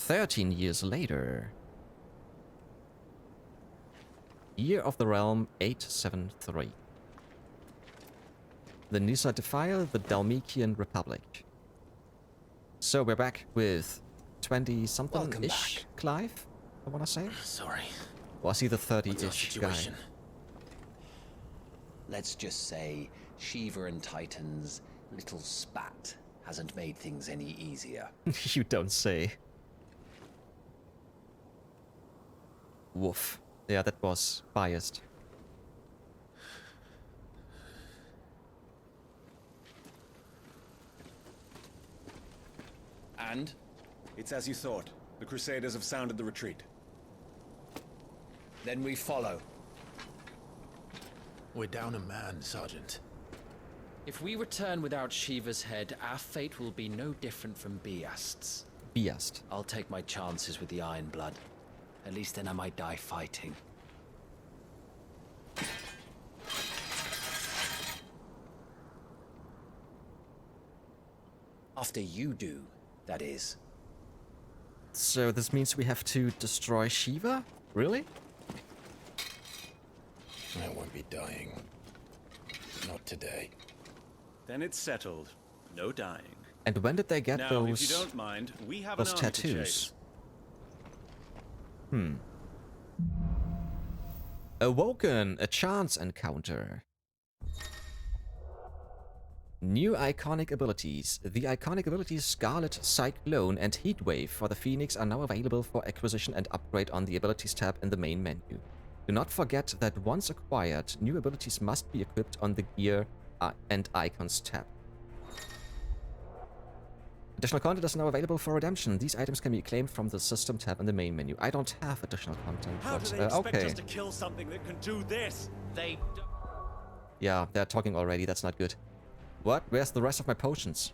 13 years later. Year of the Realm 873. The Nisa Defile, the Dalmatian Republic. So we're back with 20-something-ish Clive, I want to say. Sorry. Or is he the 30-ish guy? Let's just say Shiva and Titan's little spat hasn't made things any easier. You don't say. Woof. Yeah, that was biased. And? It's as you thought. The Crusaders have sounded the retreat. Then we follow. We're down a man, Sergeant. If we return without Shiva's head, our fate will be no different from Biast's. Biast. I'll take my chances with the Iron Blood. At least then I might die fighting. After you do, that is. So this means we have to destroy Shiva? Really? I won't be dying. Not today. Then it's settled. No dying. And when did they get Now, those? if you don't mind, we have an those army to tattoos? chase. Awoken, a chance encounter. New iconic abilities. The iconic abilities Scarlet, Cyclone, and Heatwave for the Phoenix are now available for acquisition and upgrade on the abilities tab in the main menu. Do not forget that once acquired, new abilities must be equipped on the Gear and Icons tab. Additional content is now available for redemption. These items can be claimed from the System tab in the main menu. I don't have additional content, How but do they expect okay. us to kill something that can do this? They Yeah, they're talking already. That's not good. What? Where's the rest of my potions?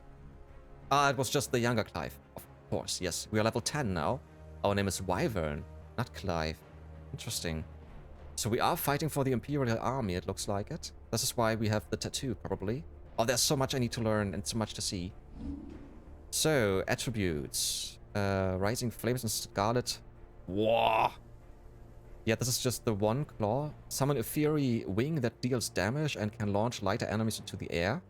Ah, it was just the younger Clive. Of course, yes. We are level 10 now. Our name is Wyvern, not Clive. Interesting. So we are fighting for the Imperial Army, it looks like it. This is why we have the tattoo, probably. Oh, there's so much I need to learn and so much to see. So, attributes. Rising Flames and Scarlet. Whoa! Yeah, this is just the one claw. Summon a fiery wing that deals damage and can launch lighter enemies into the air.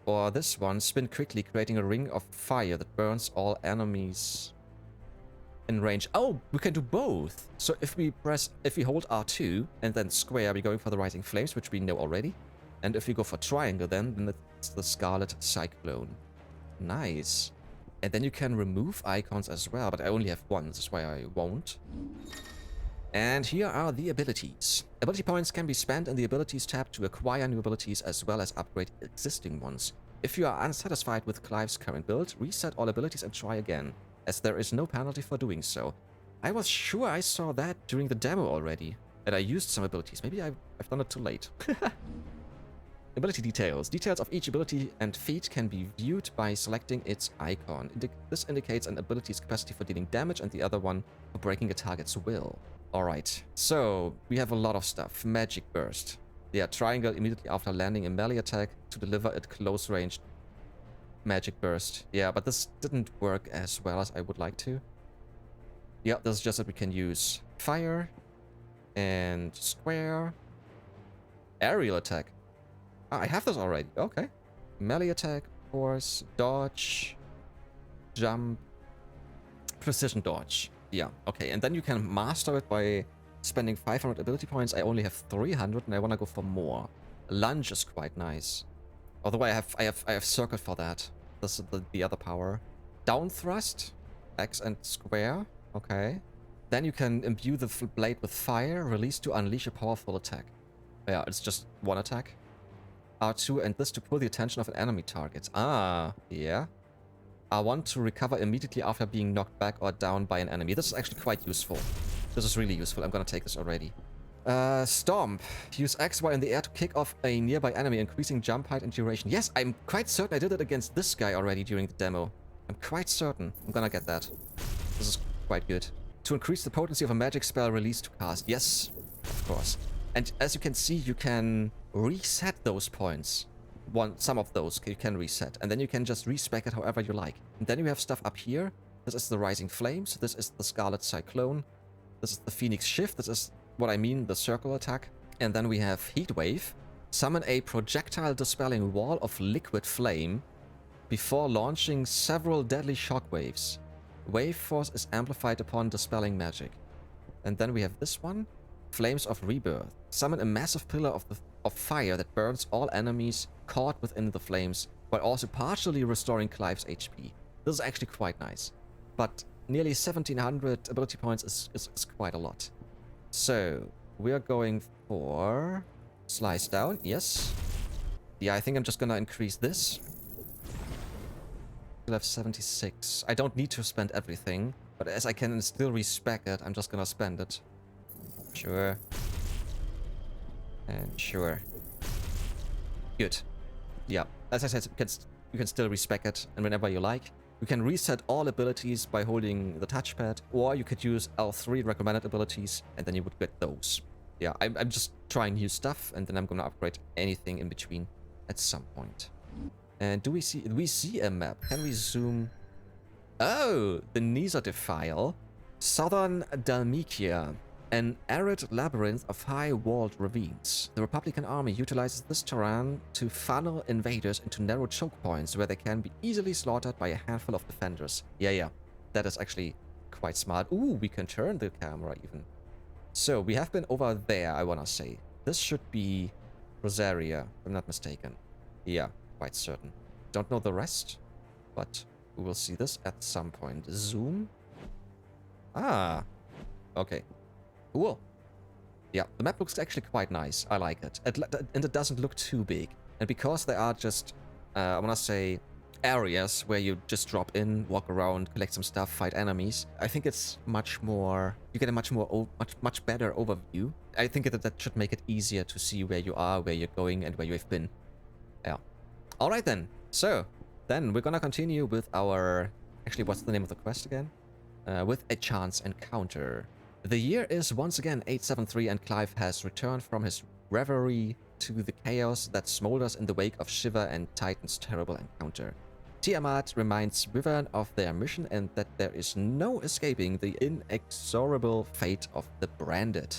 Or this one, spin quickly, creating a ring of fire that burns all enemies in range. Oh, we can do both. So if we hold R2 and then square, we're going for the Rising Flames, which we know already. And if we go for triangle, then it's the Scarlet Cyclone. Nice. And then you can remove icons as well, but I only have one, this is why I won't. And here are the abilities. Ability points can be spent in the abilities tab to acquire new abilities as well as upgrade existing ones. If you are unsatisfied with Clive's current build, reset all abilities and try again, as there is no penalty for doing so. I was sure I saw that during the demo already, and I used some abilities. Maybe I've done it too late. Ability details. Details of each ability and feat can be viewed by selecting its icon. This indicates an ability's capacity for dealing damage and the other one for breaking a target's will. Alright, so we have a lot of stuff. Magic Burst. Yeah, triangle immediately after landing a melee attack to deliver a close range Magic Burst. Yeah, but this didn't work as well as I would like to. Yeah, this is just that we can use fire and square. Aerial attack. Ah, I have this already. Okay. Melee attack, force, dodge, jump, precision dodge. Yeah, okay. And then you can master it by spending 500 ability points. I only have 300 and I want to go for more. Lunge is quite nice. Although I have circle for that. This is the other power. Down thrust, X and square. Okay. Then you can imbue the blade with fire, release to unleash a powerful attack. Yeah, it's just one attack. R2 and this to pull the attention of an enemy target. Ah, yeah. R1 to recover immediately after being knocked back or down by an enemy. This is actually quite useful. This is really useful. I'm gonna take this already. Stomp. Use X while in the air to kick off a nearby enemy, increasing jump height and duration. Yes, I'm quite certain I did it against this guy already during the demo. I'm quite certain. I'm gonna get that. This is quite good. To increase the potency of a magic spell released to cast. Yes, of course. And as you can see, you can reset those points. Some of those you can reset. And then you can just respec it however you like. And then you have stuff up here This is the Rising Flames. This is the Scarlet Cyclone. This is the Phoenix Shift. This is what I mean, the circle attack. And then we have Heatwave. Summon a projectile dispelling wall of liquid flame before launching several deadly shockwaves. Wave force is amplified upon dispelling magic. And then we have this one. Flames of Rebirth. Summon a massive pillar of fire that burns all enemies caught within the flames, while also partially restoring Clive's HP. This is actually quite nice. But nearly 1700 ability points is quite a lot. So, we are going for Slice Down, yes. Yeah, I think I'm just gonna increase this. Still have 76. I don't need to spend everything, but as I can still respec it, I'm just gonna spend it. Sure. And sure. Good. Yeah, as I said, you can still respec it, and whenever you like. You can reset all abilities by holding the touchpad, or you could use L3 recommended abilities, and then you would get those. Yeah, I'm just trying new stuff, and then I'm gonna upgrade anything in between at some point. And do we see a map? Can we zoom? Oh, the Nisa Defile. Southern Dalmatia. An arid labyrinth of high-walled ravines. The Republican army utilizes this terrain to funnel invaders into narrow choke points where they can be easily slaughtered by a handful of defenders. Yeah. That is actually quite smart. Ooh, we can turn the camera even. So, we have been over there, I wanna say. This should be Rosaria, if I'm not mistaken. Yeah, quite certain. Don't know the rest, but we will see this at some point. Zoom. Ah, okay. Cool. Yeah, the map looks actually quite nice. I like it. And it doesn't look too big. And because they are just, I want to say, areas where you just drop in, walk around, collect some stuff, fight enemies, I think it's much more... You get a much better overview. I think that should make it easier to see where you are, where you're going, and where you've been. Yeah. Alright then. So, then we're gonna continue with our... Actually, what's the name of the quest again? With a chance encounter. The year is once again 873 and Clive has returned from his reverie to the chaos that smolders in the wake of Shiva and Titan's terrible encounter. Tiamat reminds Wyvern of their mission and that there is no escaping the inexorable fate of the branded.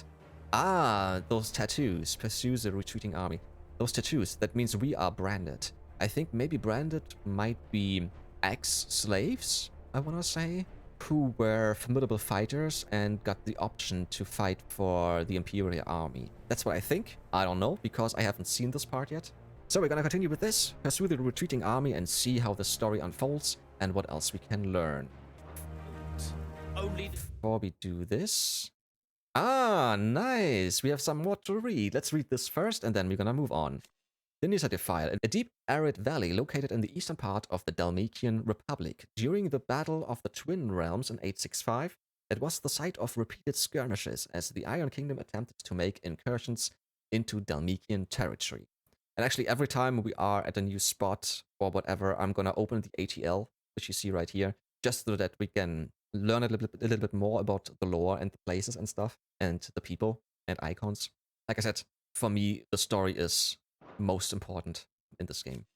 Ah, those tattoos pursues the retreating army. Those tattoos, that means we are branded. I think maybe branded might be ex-slaves, I wanna say, who were formidable fighters and got the option to fight for the Imperial Army. That's what I think. I don't know, because I haven't seen this part yet. So we're gonna continue with this, pursue the retreating army and see how the story unfolds and what else we can learn. Before we do this... Ah, nice! We have some more to read. Let's read this first and then we're gonna move on. The Nisa Defile, a deep arid valley located in the eastern part of the Dalmatian Republic. During the Battle of the Twin Realms in 865, it was the site of repeated skirmishes as the Iron Kingdom attempted to make incursions into Dalmatian territory. And actually, every time we are at a new spot or whatever, I'm gonna open the ATL, which you see right here, just so that we can learn a little bit more about the lore and the places and stuff, and the people and icons. Like I said, for me, the story is most important in this game.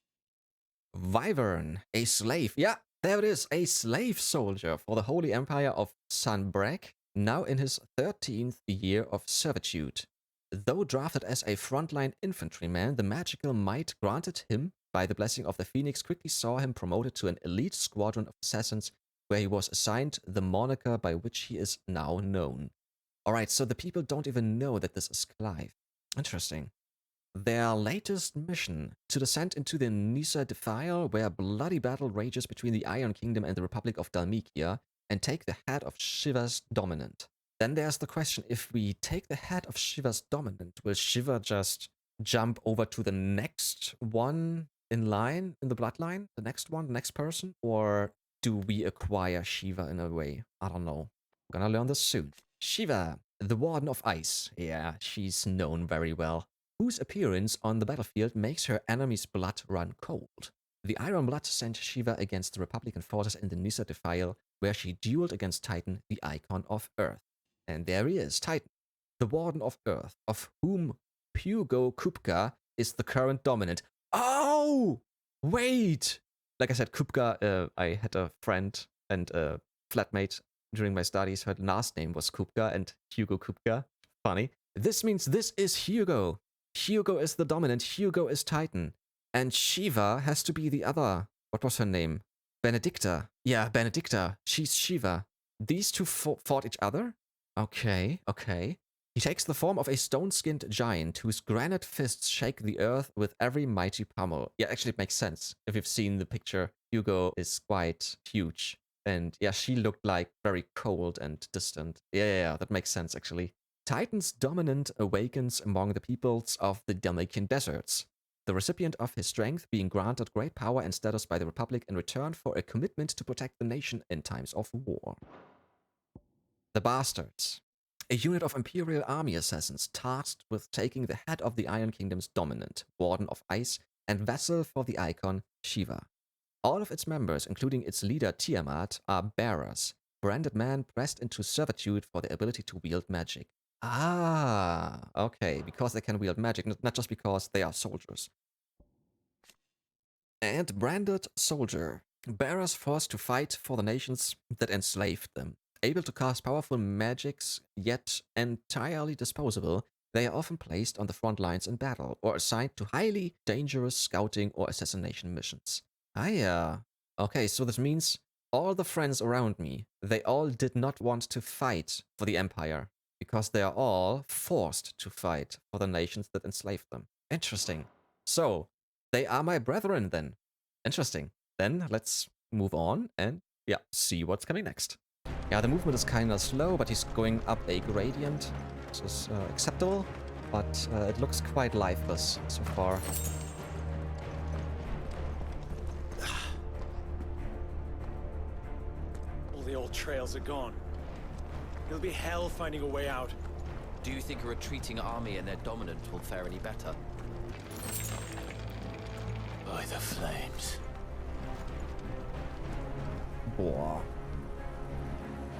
Wyvern, a slave. Yeah, there it is. A slave soldier for the Holy Empire of Sanbreque, now in his 13th year of servitude. Though drafted as a frontline infantryman, the magical might granted him by the blessing of the Phoenix quickly saw him promoted to an elite squadron of assassins, where he was assigned the moniker by which he is now known. Alright, so the people don't even know that this is Clive. Interesting. Their latest mission, to descend into the Nisa Defile, where bloody battle rages between the Iron Kingdom and the Republic of Dalmatia, and take the head of Shiva's dominant. Then there's the question, if we take the head of Shiva's dominant, will Shiva just jump over to the next one in line, in the bloodline? The next one, the next person? Or do we acquire Shiva in a way? I don't know. We're gonna learn this soon. Shiva, the Warden of Ice. Yeah, she's known very well. Whose appearance on the battlefield makes her enemy's blood run cold. The Iron Blood sent Shiva against the Republican forces in the Nisa Defile, where she dueled against Titan, the Icon of Earth. And there he is, Titan, the Warden of Earth, of whom Hugo Kupka is the current dominant. Oh! Wait! Like I said, Kupka, I had a friend and flatmate during my studies. Her last name was Kupka and Hugo Kupka. Funny. This means this is Hugo. Hugo is the dominant. Hugo is Titan. And Shiva has to be the other. What was her name? Benedicta. Yeah, Benedicta. She's Shiva. These two fought each other? Okay, okay. He takes the form of a stone-skinned giant whose granite fists shake the earth with every mighty pummel. Yeah, actually it makes sense. If you've seen the picture, Hugo is quite huge. And yeah, she looked like very cold and distant. Yeah, that makes sense actually. Titan's dominant awakens among the peoples of the Dalmatian deserts, the recipient of his strength being granted great power and status by the Republic in return for a commitment to protect the nation in times of war. The Bastards. A unit of Imperial Army assassins tasked with taking the head of the Iron Kingdom's dominant, Warden of Ice, and vassal for the icon, Shiva. All of its members, including its leader Tiamat, are bearers, branded men pressed into servitude for their ability to wield magic. Ah, okay, because they can wield magic, not just because they are soldiers. And branded soldier. Bearers forced to fight for the nations that enslaved them. Able to cast powerful magics, yet entirely disposable, they are often placed on the front lines in battle, or assigned to highly dangerous scouting or assassination missions. Ah yeah. Okay, so this means all the friends around me, they all did not want to fight for the Empire, because they are all forced to fight for the nations that enslaved them. Interesting. So, they are my brethren then. Interesting. Then let's move on and, yeah, see what's coming next. Yeah, the movement is kind of slow, but he's going up a gradient. This is acceptable, but it looks quite lifeless so far. All the old trails are gone. It'll be hell finding a way out. Do you think a retreating army and their dominant will fare any better? By the flames. Boah.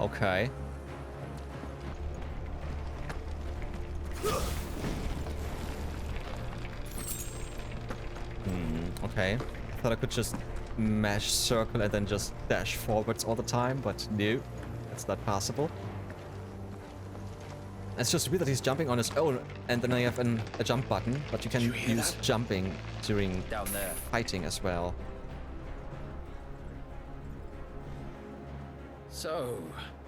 Okay. Okay. I thought I could just mash circle and then just dash forwards all the time, but no, that's not possible. It's just weird that he's jumping on his own, and then I have a jump button, but you can use jumping during Down there. fighting as well. So,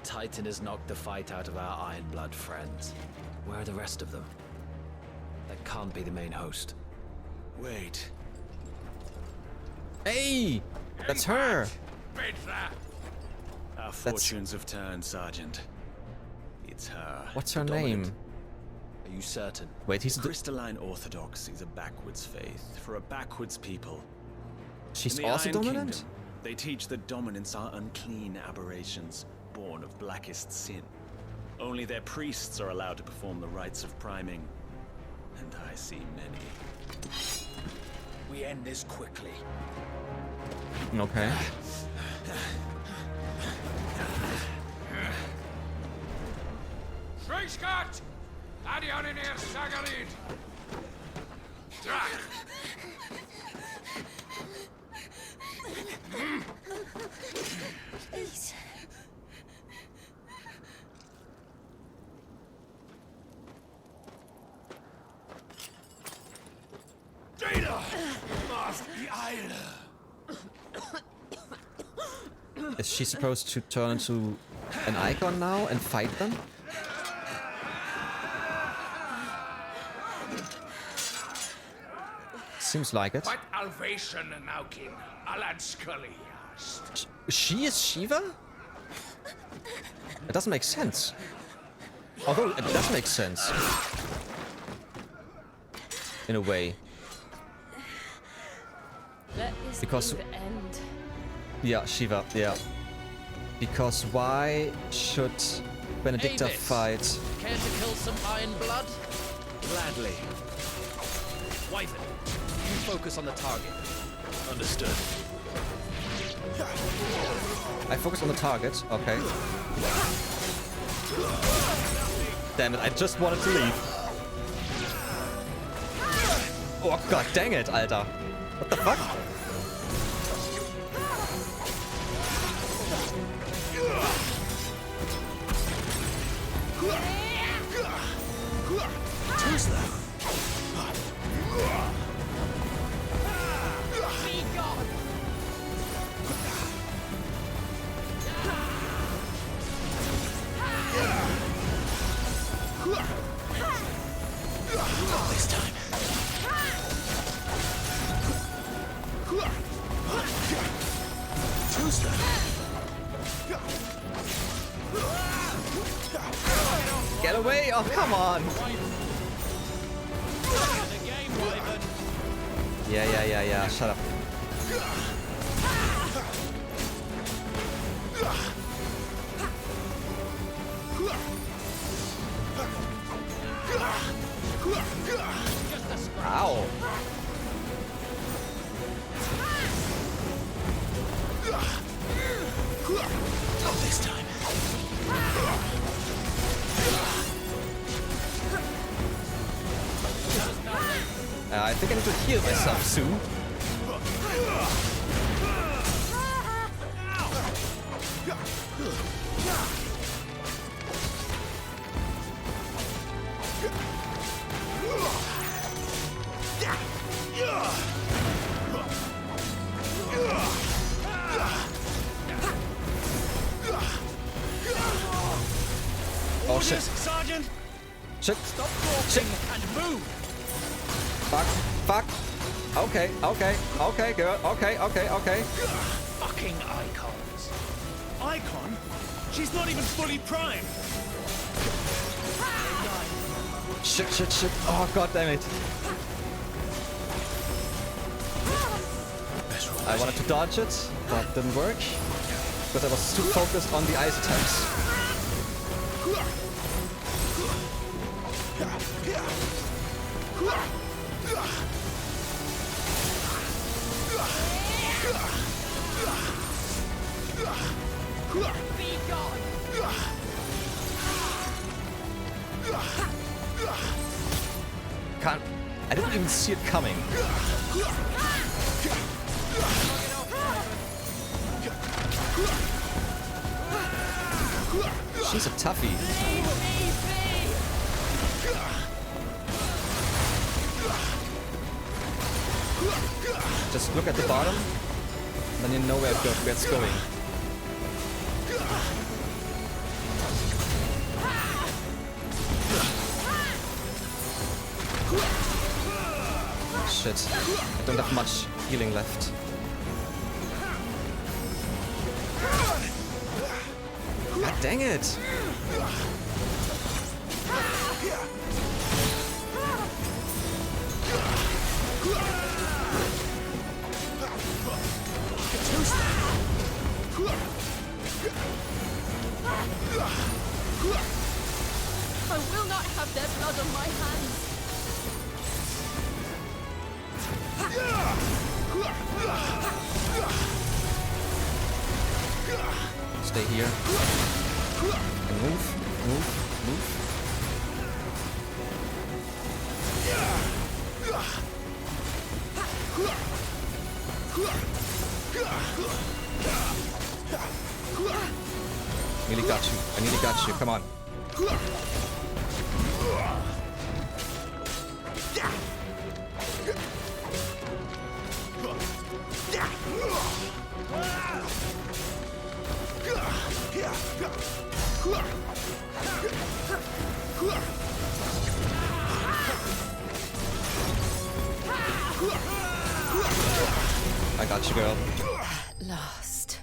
Titan has knocked the fight out of our Ironblood friends. Where are the rest of them? That can't be the main host. Wait. Hey! That's her! Our fortunes have turned, Sergeant. It's her. What's her Dominant. name? Are you certain? Wait, he's Crystalline Orthodoxy is a backwards faith for a backwards people. she's In the also Iron dominant? Kingdom, they teach that dominants are unclean aberrations, born of blackest sin. Only their priests are allowed to perform the rites of priming, and I see many. We end this quickly. Okay. Schreischgott! Adion in er Sagalid! Please. Jada! Must be Eile! Is she supposed to turn into an icon now and fight them? Seems like it. What Alvation now kin? Alad Scully. She is Shiva? It doesn't make sense. Although it does make sense. In a way. Let this Because- be the end. Yeah, Shiva, yeah. Because why should Benedicta Avis. fight? Care to kill some Ironblood? Gladly. Wyvern, you focus on the target. Understood. I focus on the target, okay. Damn it, I just wanted to leave. Oh god dang it, Alter. What the fuck? Too slow. Be gone! Not this time. Too slow. Get away! Oh, come on! Yeah. Shut up. Ow! Not this time. I think I need to heal myself soon. Oh shit. Sergeant! Shit. Stop Shit. talking and move! Fuck. Okay, girl. Okay. Fucking icons. Icon? She's not even fully primed. Shit. Oh, god damn it. I wanted to dodge it, but didn't work. Because I was too focused on the ice attacks. Be gone! Can't. I didn't even see it coming. She's a toughie. Just look at the bottom, then you know where it's going. Shit, I don't have much healing left. God dang it! I will not have their blood on my hands. Stay here. And move. Nearly got you. I nearly got you. Come on. I got you, girl. Lost.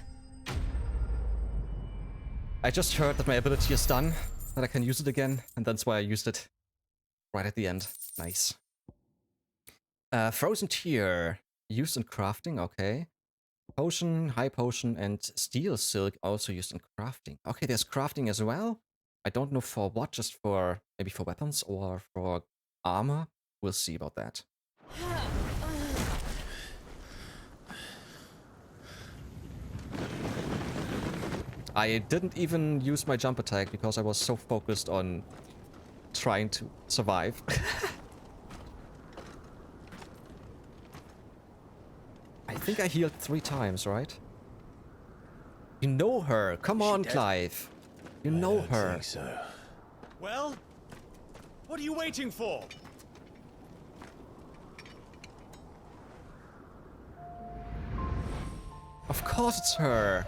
I just heard that my ability is done, that I can use it again, and that's why I used it right at the end. Nice. Frozen Tear. Used in crafting, okay. Potion, high potion, and steel silk also used in crafting. Okay, there's crafting as well. I don't know for what, just for maybe for weapons or for armor. We'll see about that. I didn't even use my jump attack because I was so focused on trying to survive. I think I healed 3 times, right? You know her. Come on, Clive. You know her. I think so. Well? What are you waiting for? Of course it's her.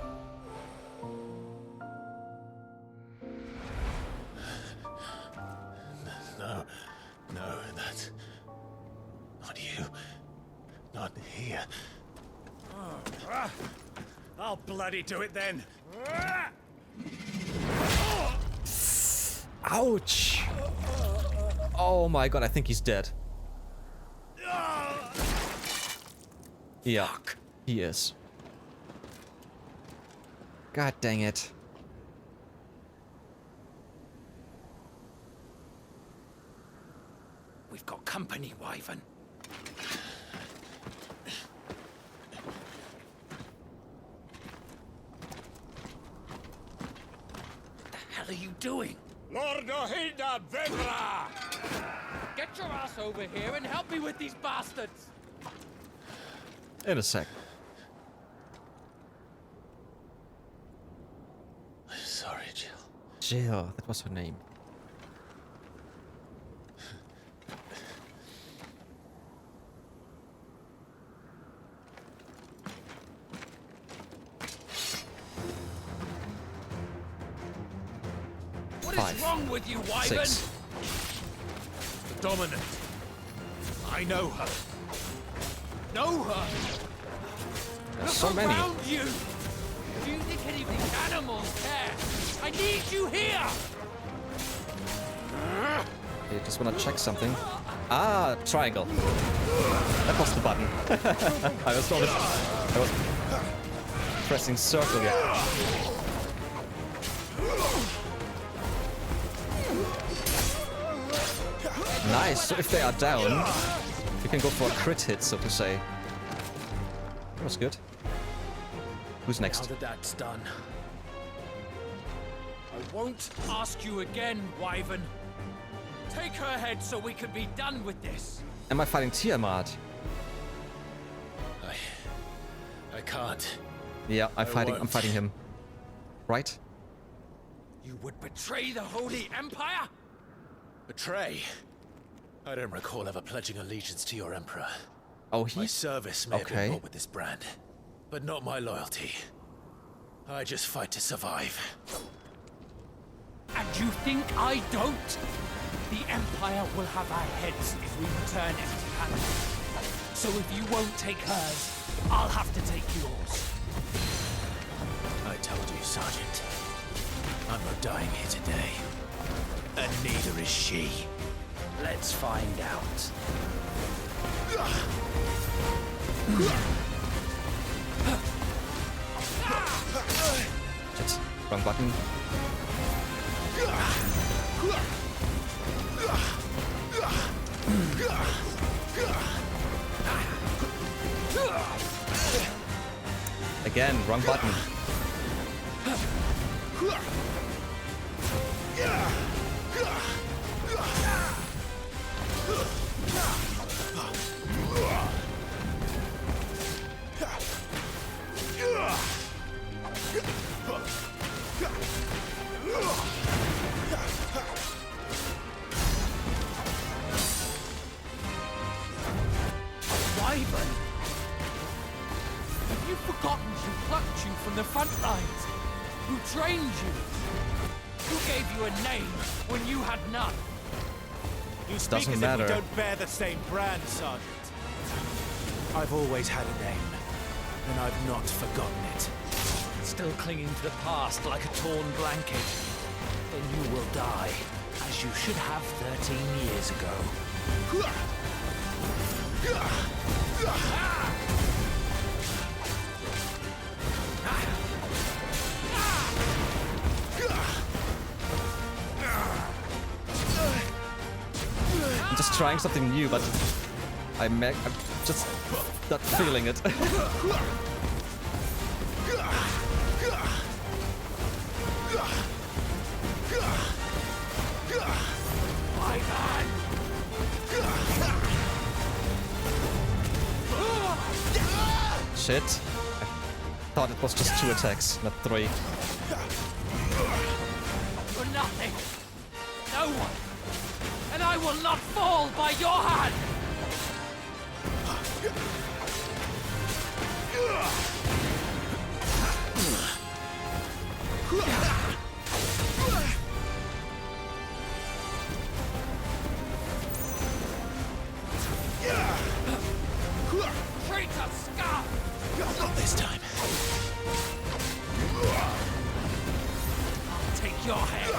No, that's not you. Not here. I'll bloody do it then. Ouch! Oh my god, I think he's dead. Yeah, he is. God dang it. We've got company, Wyvern. What the hell are you doing? Lord Ohida Vedra! Get your ass over here and help me with these bastards! In a sec. Sorry, Jill. Jill, that was her name. What is wrong with you, Wyvern? 6. The Dominant. I know her. Know her? There's so many. Around you! Do you think any of these animals care? I need you here! I just wanna check something. Ah, triangle. That was the button. I was pressing circle, yeah. Nice, so if they are down, you can go for a crit hit, so to say. That was good. Who's Now next? that that's done, I won't ask you again, Wyvern. Take her head so we can be done with this. Am I fighting Tiamat? I can't. Yeah, I'm won't. fighting him. Right? You would betray the Holy Empire? Betray? I don't recall ever pledging allegiance to your emperor. Oh, My he's... service may have okay. been bought with this brand, but not my loyalty. I just fight to survive. And you think I don't? The Empire will have our heads if we return empty-handed. So if you won't take hers, I'll have to take yours. I told you, Sergeant. I'm not dying here today. And neither is she. Let's find out. Shit. Wrong button. Again, wrong button. Wyvern? Have you forgotten who plucked you from the front lines? Who trained you? Who gave you a name when you had none? You speak Doesn't as matter. if we don't bear the same brand, Sergeant. I've always had a name, and I've not forgotten it. still clinging to the past like a torn blanket, then you will die, as you should have 13 years ago. I'm just trying something new, but I'm just not feeling it. Shit. I thought it was just 2 attacks, not 3. For nothing. no one. And I will not fall by your hand. Traitor scum! Not this time. I'll take your head.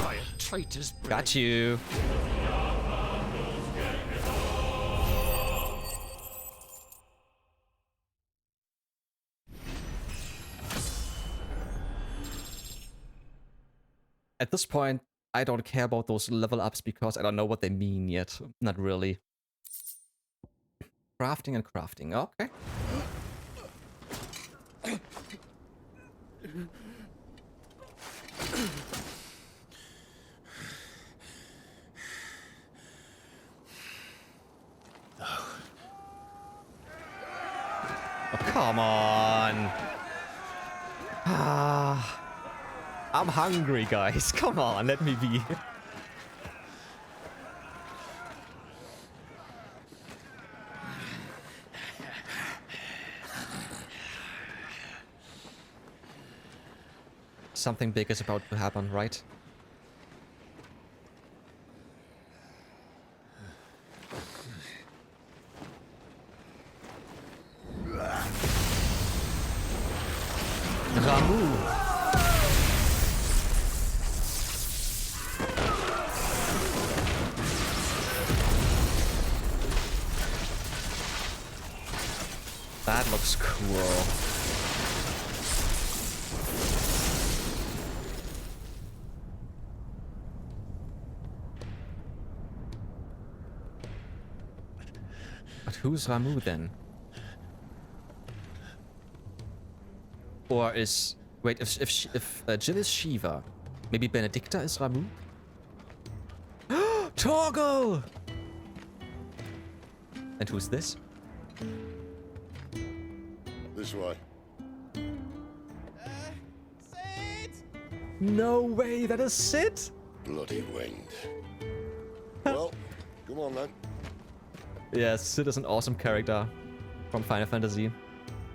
By a traitor's blade. Got you. At this point, I don't care about those level ups because I don't know what they mean yet. Not really. Crafting and crafting. Okay. Oh, come on. I'm hungry, guys. Come on, let me be. Something big is about to happen, right? Ramu! That looks cool. But who's Ramu then? Or is... Wait, if Jill is Shiva, maybe Benedicta is Ramu? Torgal! And who's this? This way. Cid! No way, that is Cid? Bloody wind. Well, come on then. Yeah, Cid is an awesome character from Final Fantasy.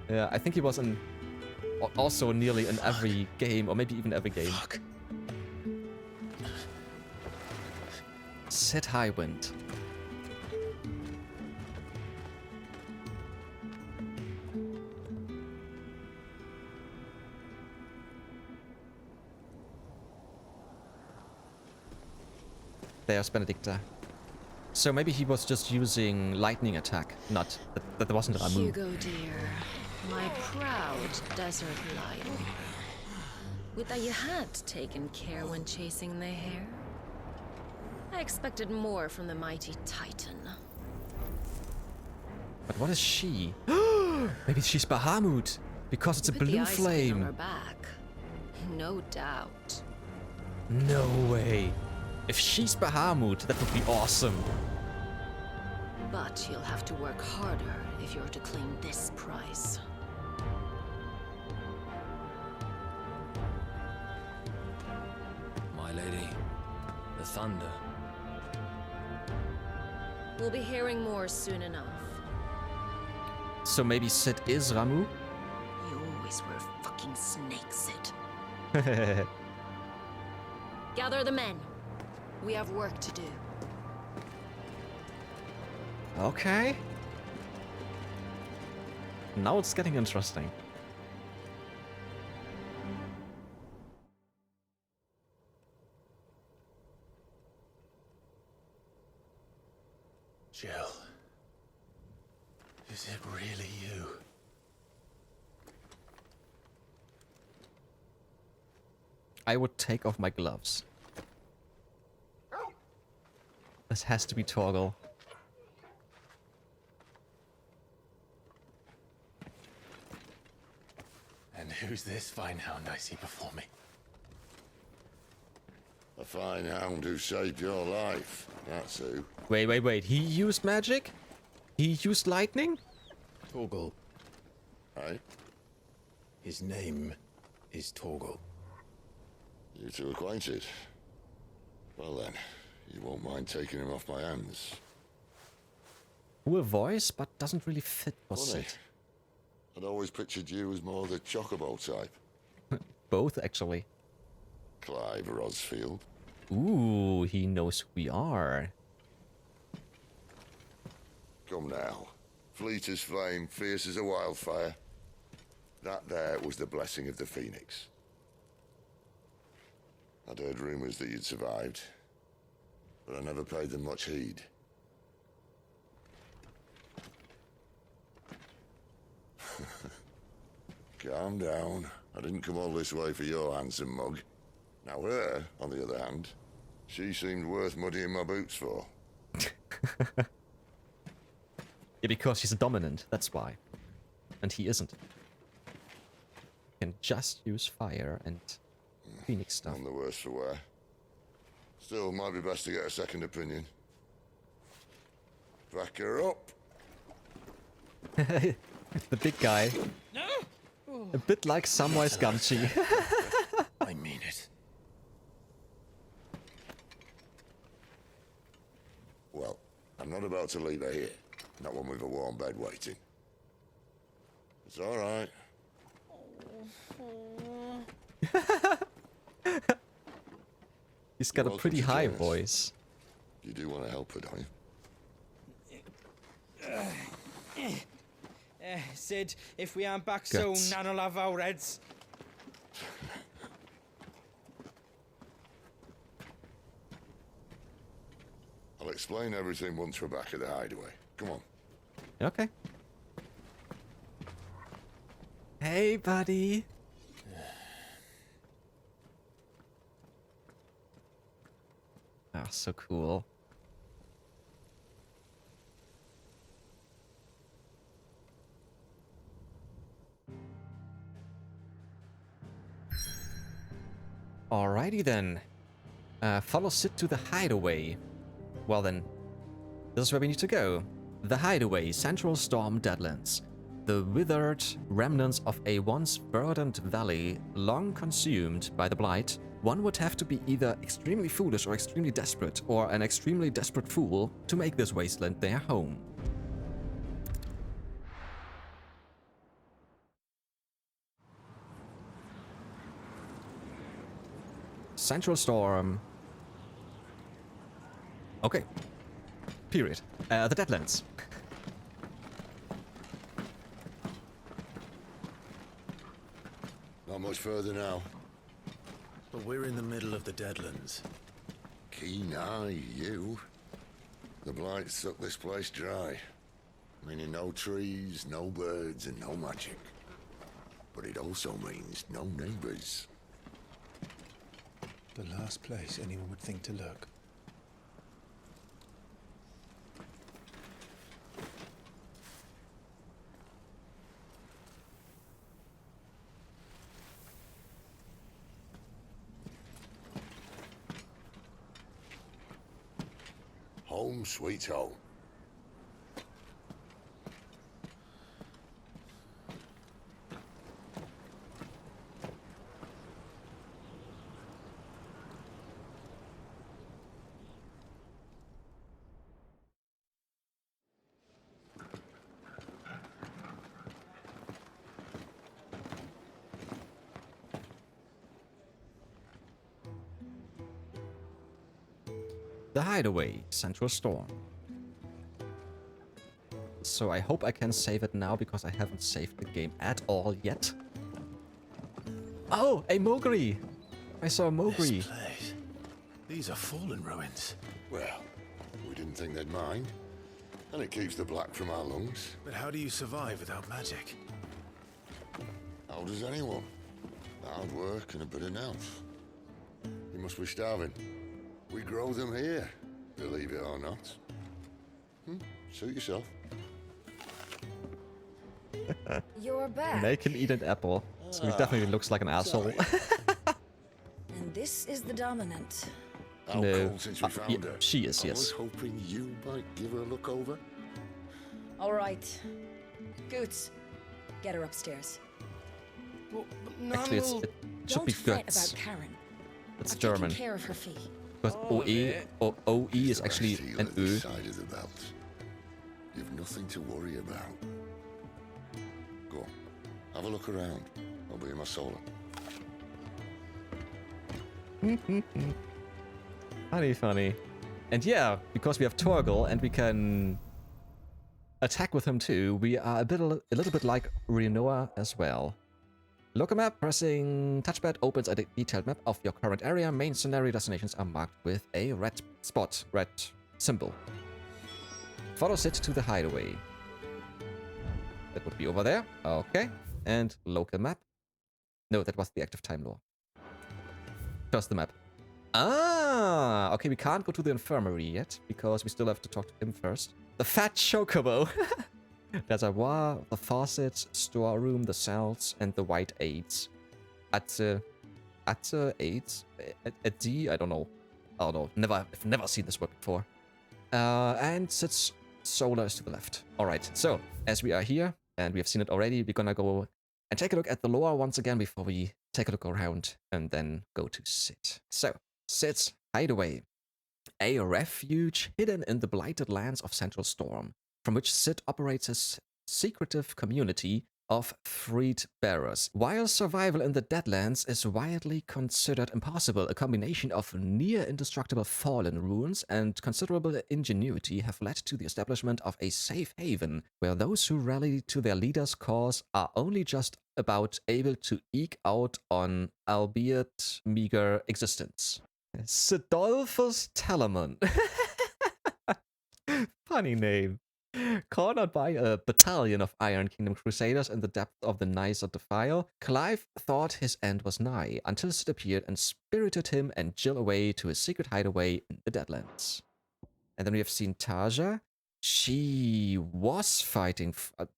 Yeah, I think he was in also nearly in every game, or maybe even every game. Fuck. Cid Highwind. There's Benedicta. So maybe he was just using lightning attack, not that wasn't Ramu. Hugo dear, my proud desert lion. Would that you had taken care when chasing the hare? I expected more from the mighty Titan. But what is she? Maybe she's Bahamut, because it's a Put the blue ice cream on flame. her back. No doubt. No way. If she's Bahamut, that would be awesome. But you'll have to work harder if you're to claim this prize. My lady, the thunder. We'll be hearing more soon enough. So maybe Cid is Ramu? You always were a fucking snake, Cid. Gather the men. We have work to do. Okay. Now it's getting interesting. Jill. Is it really you? I would take off my gloves. This has to be Torgal. And who's this fine hound I see before me? A fine hound who saved your life. That's who. Wait. He used magic? He used lightning? Torgal. Aye? His name is Torgal. You two acquainted? Well then, you won't mind taking him off my hands. Cool voice, but doesn't really fit for Funny. Cid. I'd always pictured you as more the chocobo type. Both, actually. Clive Rosfield. Ooh, he knows who we are. Come now. Fleet as flame, fierce as a wildfire. That there was the blessing of the Phoenix. I'd heard rumors that you'd survived, but I never paid them much heed. Calm down. I didn't come all this way for your handsome mug. Now her, on the other hand, she seemed worth muddying my boots for. Yeah, because she's a dominant, that's why. And he isn't. Can just use fire and Phoenix stuff. None the worse for wear. Still, might be best to get a second opinion. Back her up. The big guy. A bit like Samwise Gamgee. I mean it. Well, I'm not about to leave her here. Not one with a warm bed waiting. It's all right. He's got a welcome pretty to high join us. voice. You do want to help her, don't you? Cid, if we aren't back Guts. soon, Nan'll have our heads. I'll explain everything once we're back at the Hideaway. Come on. Okay. Hey, buddy. Ah, so cool. Alrighty then. Follow Cid to the Hideaway. Well then, this is where we need to go. The Hideaway, Central Storm Deadlands. The withered remnants of a once verdant valley, long consumed by the Blight. One would have to be either extremely foolish or extremely desperate, or an extremely desperate fool, to make this wasteland their home. Central Storm. Okay. Period. The Deadlands. Not much further now. But we're in the middle of the Deadlands. Keen eye, you. The Blight sucked this place dry. Meaning no trees, no birds, and no magic. But it also means no neighbors. The last place anyone would think to look. Home sweet home. The Hideaway, Central Storm. So I hope I can save it now, because I haven't saved the game at all yet. Oh, a Mowgli! I saw a Mowgli. This place. These are fallen ruins. Well, we didn't think they'd mind. And it keeps the black from our lungs. But how do you survive without magic? How does anyone? Hard work and a bit of nous. You must be starving. We grow them here, believe it or not. Suit yourself. You're back. Make him eat an apple. So he definitely looks like an asshole. And this is the dominant. How No. cold since we found Yeah, her. she is, I yes. was hoping you might give her a look over. All right. Goots, get her upstairs. Well, Actually, it should Don't be fret guts. about Karen. It's I've German. taken care of her fee. Because OE or OE is There are actually seal an at this Ö. side of the belt. You've nothing to worry about. Go on, have a look around. I'll be in my solar. Funny. And yeah, because we have Torgal and we can attack with him too, we are a little bit like Renoa as well. Local map, pressing touchpad opens a detailed map of your current area. Main scenario destinations are marked with a red spot, red symbol. Follow Cid to the Hideaway. That would be over there. Okay. And local map. No, that was the active time lore. First the map. Ah, okay, we can't go to the infirmary yet, because we still have to talk to him first. The fat chocobo! Reservoir, the faucet, storeroom, the cells, and the white aids. Aids? At D? I don't know. I've never seen this word before. And Cid's solar is to the left. Alright, so, as we are here, and we have seen it already, we're gonna go and take a look at the lore once again before we take a look around and then go to Cid. So, Cid's Hideaway. A refuge hidden in the blighted lands of Central Storm, from which Cid operates his secretive community of freed bearers. While survival in the Deadlands is widely considered impossible, a combination of near indestructible fallen ruins and considerable ingenuity have led to the establishment of a safe haven, where those who rally to their leader's cause are only just about able to eke out on albeit meager existence. Sidolphus Telemon. Funny name. Cornered by a battalion of Iron Kingdom Crusaders in the depth of the Nicer Defile, Clive thought his end was nigh, until Cid appeared and spirited him and Jill away to his secret hideaway in the Deadlands. And then we have seen Tarja. She was fighting... I'm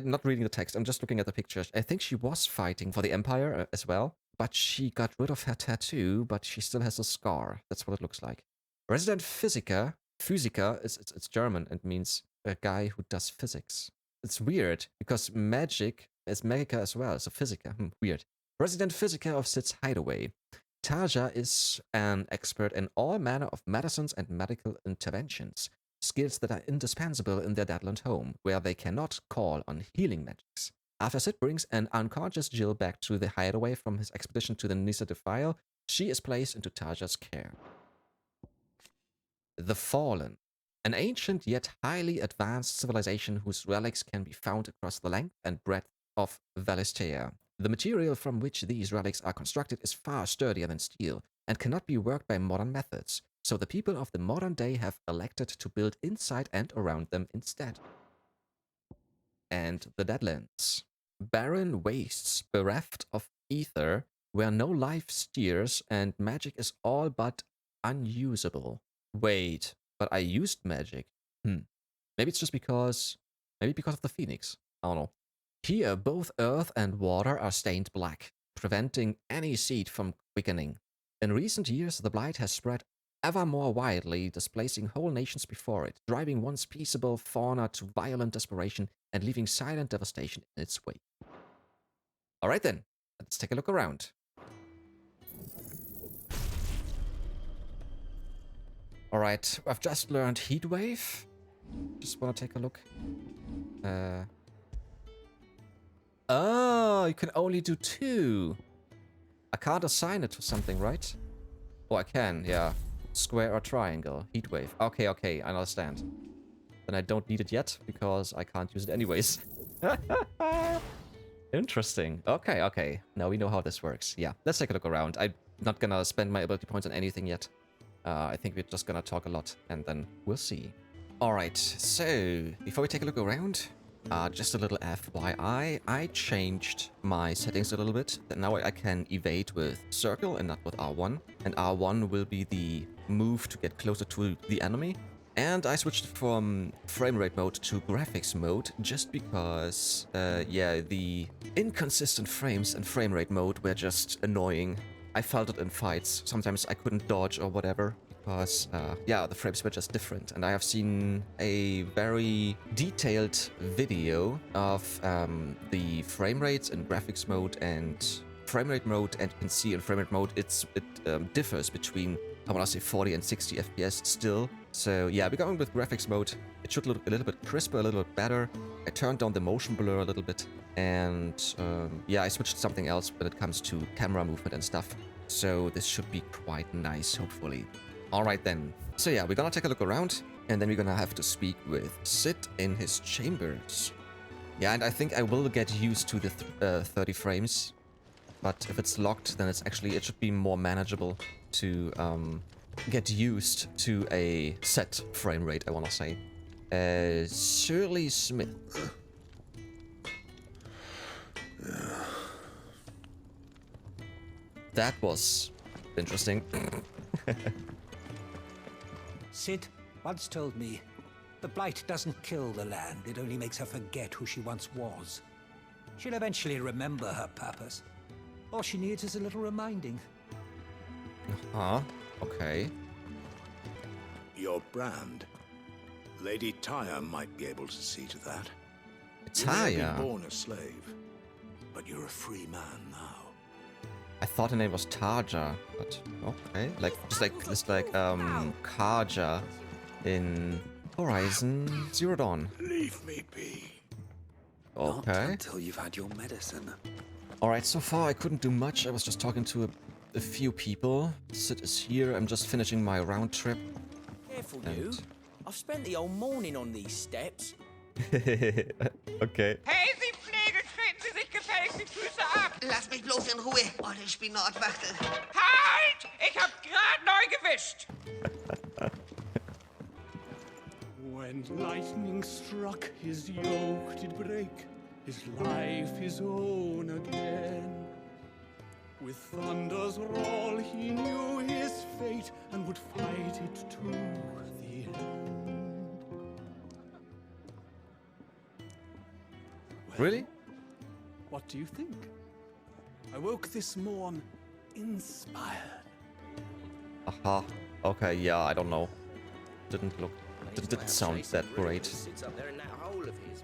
not reading the text, I'm just looking at the pictures. I think she was fighting for the Empire as well, but she got rid of her tattoo, but she still has a scar. That's what it looks like. Resident Physica, it's German and means a guy who does physics. It's weird, because magic is magica as well, so Physica, weird. Resident Physica of Cid's Hideaway. Tarja is an expert in all manner of medicines and medical interventions, skills that are indispensable in their Deadland home, where they cannot call on healing magics. After Cid brings an unconscious Jill back to the Hideaway from his expedition to the Nicer Defile, she is placed into Tarja's care. The Fallen. An ancient yet highly advanced civilization whose relics can be found across the length and breadth of Valistea. The material from which these relics are constructed is far sturdier than steel, and cannot be worked by modern methods, so the people of the modern day have elected to build inside and around them instead. And the Deadlands. Barren wastes, bereft of ether, where no life steers and magic is all but unusable. Wait, but I used magic. Maybe it's just because of the Phoenix. I don't know. Here, both earth and water are stained black, preventing any seed from quickening. In recent years, the blight has spread ever more widely, displacing whole nations before it, driving once peaceable fauna to violent desperation and leaving silent devastation in its wake. Alright then, let's take a look around. Alright, I've just learned Heatwave. Just want to take a look. Oh, you can only do 2. I can't assign it to something, right? Oh, I can, yeah. Square or triangle. Heatwave. Okay, I understand. Then I don't need it yet, because I can't use it anyways. Interesting. Okay. Now we know how this works. Yeah, let's take a look around. I'm not gonna spend my ability points on anything yet. I think we're just gonna talk a lot, and then we'll see. Alright, so, before we take a look around, just a little FYI, I changed my settings a little bit. Now I can evade with circle and not with R1. And R1 will be the move to get closer to the enemy. And I switched from frame rate mode to graphics mode just because, yeah, the inconsistent frames and frame rate mode were just annoying. I felt it in fights. Sometimes I couldn't dodge or whatever because, yeah, the frames were just different. And I have seen a very detailed video of the frame rates in graphics mode and frame rate mode, and you can see in frame rate mode it differs between, I want to say 40 and 60 FPS still. So yeah, we're going with graphics mode. It should look a little bit crisper, a little bit better. I turned down the motion blur a little bit, and yeah, I switched to something else when it comes to camera movement and stuff. So this should be quite nice, hopefully. Alright then. So yeah, we're gonna take a look around, and then we're gonna have to speak with Cid in his chambers. Yeah, and I think I will get used to the 30 frames. But if it's locked, then it should be more manageable to get used to a set frame rate, I want to say. Shirley Smith. That was interesting. Cid once told me, the Blight doesn't kill the land, it only makes her forget who she once was. She'll eventually remember her purpose. All she needs is a little reminding. Huh? Okay. Your brand. Lady Tyre might be able to see to that. Tyre? You may have been born a slave, but you're a free man now. I thought her name was Tarja, but okay. Just like Karja in Horizon Zero Dawn. Leave me be. Okay. Not until you've had your medicine. Alright, so far I couldn't do much. I was just talking to a few people. Cid is here. I'm just finishing my round trip. Careful, you. I've spent the whole morning on these steps. Okay. Hey, Sie Pflege, treten Sie sich gefälligst die Füße ab! Lass mich bloß in Ruhe, olle Spinatwachtel. Halt! Ich hab grad neu gewischt! When lightning struck, his yoke did break, his life his own again. With thunder's roll, he knew his fate and would fight it to the end. Well, Really? what do you think? I woke this morn inspired. Aha. Okay, yeah, I don't know. Didn't sound that great.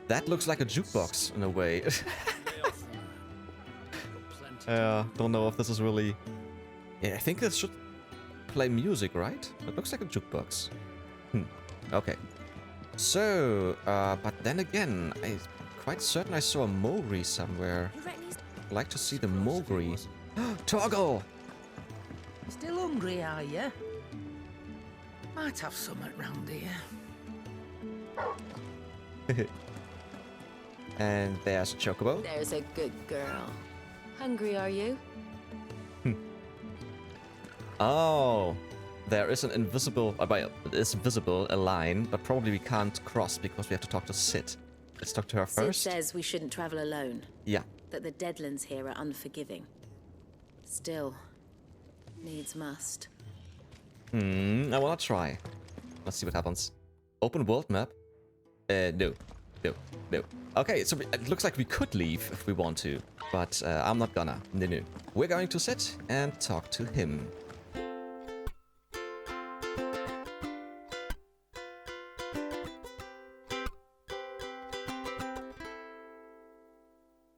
That looks like a jukebox in a way. Don't know if this is really... Yeah, I think this should play music, right? It looks like a jukebox. Okay. So, but then again, I'm quite certain I saw a Mowgli somewhere. I'd like to see the Mowgli. Torgal! Still hungry, are you? Might have something round here. And there's Chocobo. There's a good girl. Hungry, are you? Oh, there is an invisible, it is visible, a line, but probably we can't cross because we have to talk to Cid. Let's talk to her first. Cid says we shouldn't travel alone. Yeah. That the Deadlands here are unforgiving. Still, needs must. I wanna try. Let's see what happens. Open world map? No. Okay, so it looks like we could leave if we want to, but I'm not gonna. No. We're going to sit and talk to him.